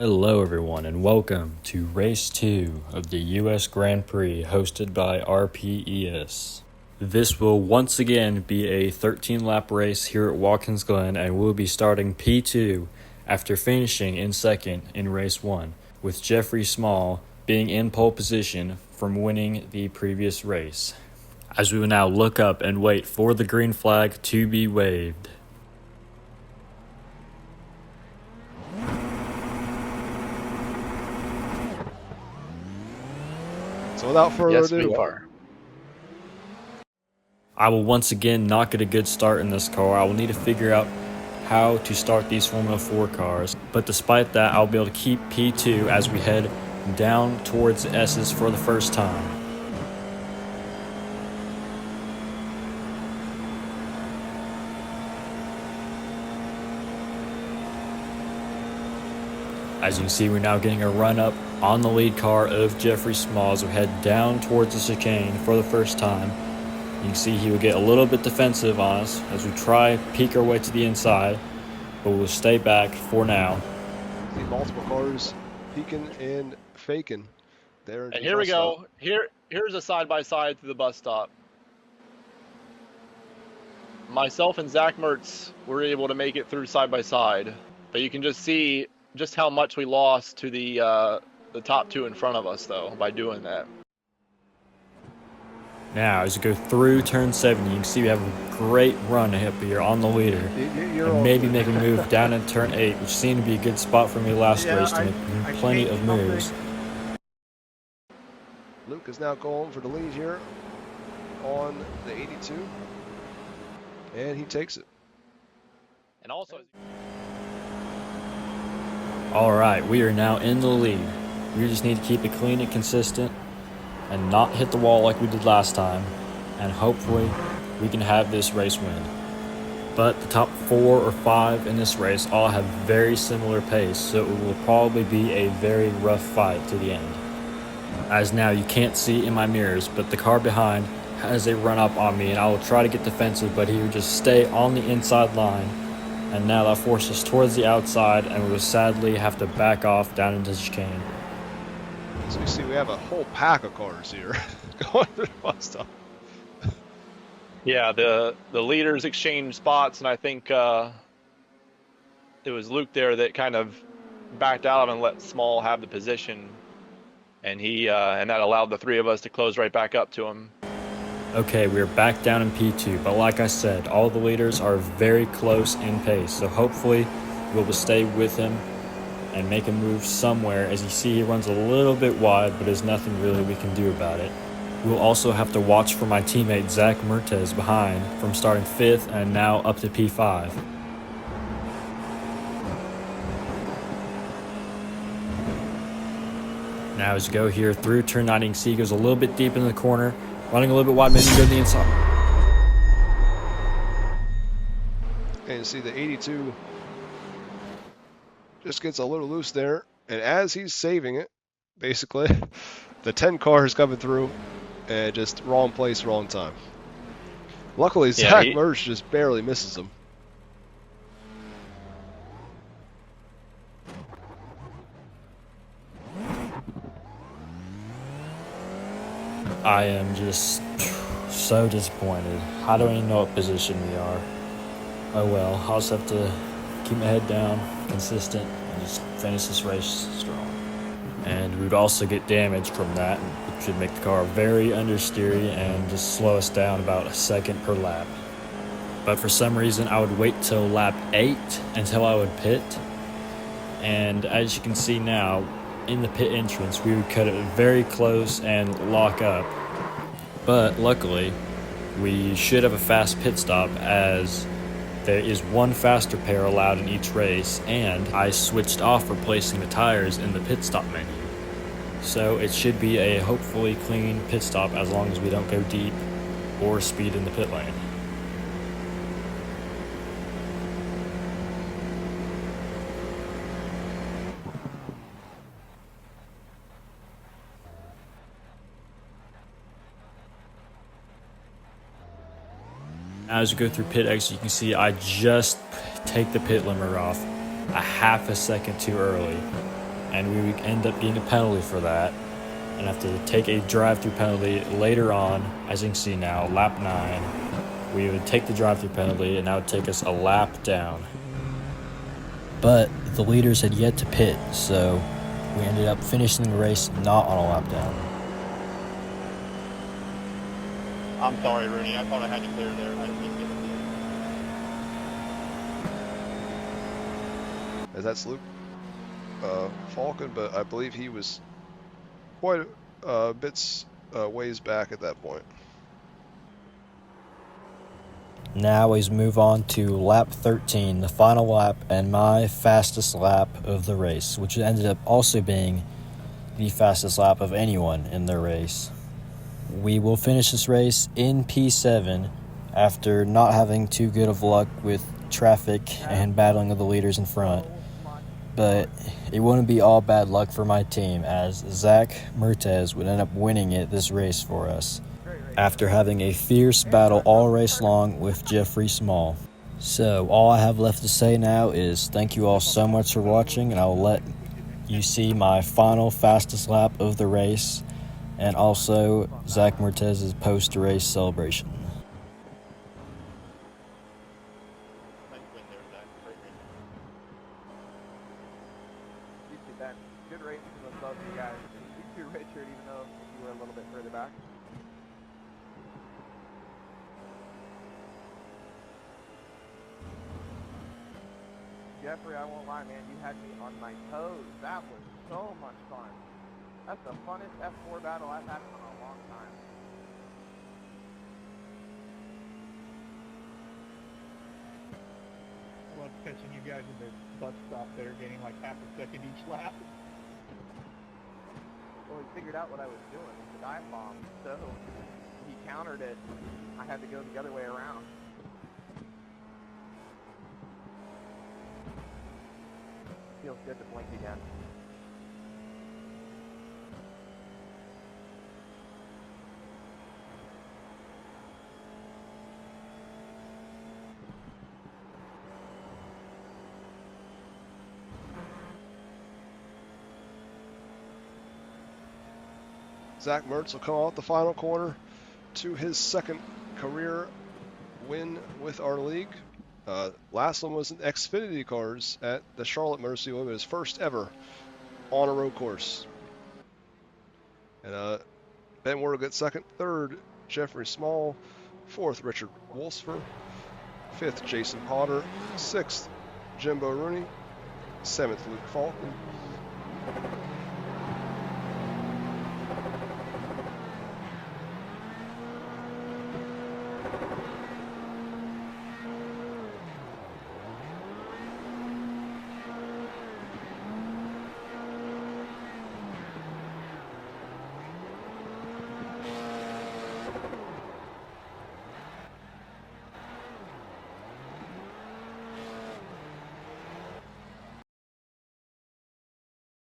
Hello everyone and welcome to Race 2 of the US Grand Prix hosted by RPES. This will once again be a 13-lap race here at Watkins Glen, and we'll be starting P2 after finishing in second in race 1, with Jeffrey Small being in pole position from winning the previous race. As we will now look up and wait for the green flag to be waved. So without further ado, we are. I will once again not get a good start in this car. I will need to figure out how to start these Formula 4 cars. But despite that, I'll be able to keep P2 as we head down towards S's for the first time. As you can see, we're now getting a run up on the lead car of Jeffrey Small as we head down towards the chicane for the first time. You can see he will get a little bit defensive on us as we try peek our way to the inside, but we'll stay back for now. See multiple cars peeking and faking there. And here we go. Here's a side-by-side to the bus stop. Myself and Zach Mertz were able to make it through side-by-side, but you can just see just how much we lost to the top two in front of us, though, by doing that. Now, as you go through turn 7, you can see we have a great run up here on the leader. And maybe make a move down in turn 8, which seemed to be a good spot for me last race to make plenty of moves. Luke is now going for the lead here on the 82. And he takes it. And also, Alright, we are now in the lead. We just need to keep it clean and consistent and not hit the wall like we did last time, and hopefully we can have this race win. But the top 4 or 5 in this race all have very similar pace, so it will probably be a very rough fight to the end. As now you can't see in my mirrors, but the car behind has a run up on me, and I will try to get defensive, but he would just stay on the inside line, and now that forces us towards the outside, and we will sadly have to back off down into the chicane. As we see, we have a whole pack of cars here going through the bus stop. yeah, the leaders exchanged spots, and I think it was Luke there that kind of backed out and let Small have the position, and and that allowed the three of us to close right back up to him. Okay, we're back down in P2, but like I said, all the leaders are very close in pace, so hopefully we'll stay with him and make a move somewhere. As you see, he runs a little bit wide, but there's nothing really we can do about it. We'll also have to watch for my teammate Zach Mertz behind from starting 5th and now up to P5. Now as you go here through turn 9, you can see he goes a little bit deep into the corner, running a little bit wide, maybe go to the inside. And you see the 82 just gets a little loose there. And as he's saving it, basically, the 10 car is coming through and just wrong place, wrong time. Luckily, Zach Mertz just barely misses him. I am just so disappointed. I don't even know what position we are. Oh well, I'll just have to keep my head down, consistent, and just finish this race strong. And we would also get damage from that, which would make the car very understeery and just slow us down about a second per lap. But for some reason, I would wait till lap 8 until I would pit. And as you can see now, in the pit entrance, we would cut it very close and lock up. But luckily, we should have a fast pit stop, as there is one faster pair allowed in each race, and I switched off replacing the tires in the pit stop menu. So it should be a hopefully clean pit stop as long as we don't go deep or speed in the pit lane. As you go through pit exit, you can see I just take the pit limiter off a half a second too early. and we would end up getting a penalty for that and have to take a drive-through penalty later on. As you can see now, lap 9, we would take the drive-through penalty, and that would take us a lap down. But the leaders had yet to pit, so we ended up finishing the race not on a lap down. I'm sorry, Rooney. I thought I had you clear there. I didn't mean to get it. As that's Luke Falken, but I believe he was quite a bit ways back at that point. Now we move on to lap 13, the final lap, and my fastest lap of the race, which ended up also being the fastest lap of anyone in the race. We will finish this race in P7 after not having too good of luck with traffic and battling of the leaders in front. But it wouldn't be all bad luck for my team, as Zach Mertez would end up winning this race for us, after having a fierce battle all race long with Jeffrey Small. So all I have left to say now is thank you all so much for watching, and I will let you see my final fastest lap of the race, and also Zach Mertez's post-race celebration. Good racing with both of you guys. You too, Richard, even though you were a little bit further back. Jeffrey, I won't lie, man. You had me on my toes. That was so much fun. That's the funnest F4 battle I've had in a long time. I love catching you guys in the butt stop there, gaining like half a second each lap. Well, he figured out what I was doing. It's a dive bomb. So he countered it. I had to go the other way around. Feels good to blink again. Zach Mertz will come out the final corner to his second career win with our league. Last one was in Xfinity cars at the Charlotte Mercy Women, his first ever on a road course. And Ben Ward will get second, third Jeffrey Small, fourth Richard Wolfsfer, fifth Jason Potter, sixth Jimbo Rooney, seventh Luke Falken,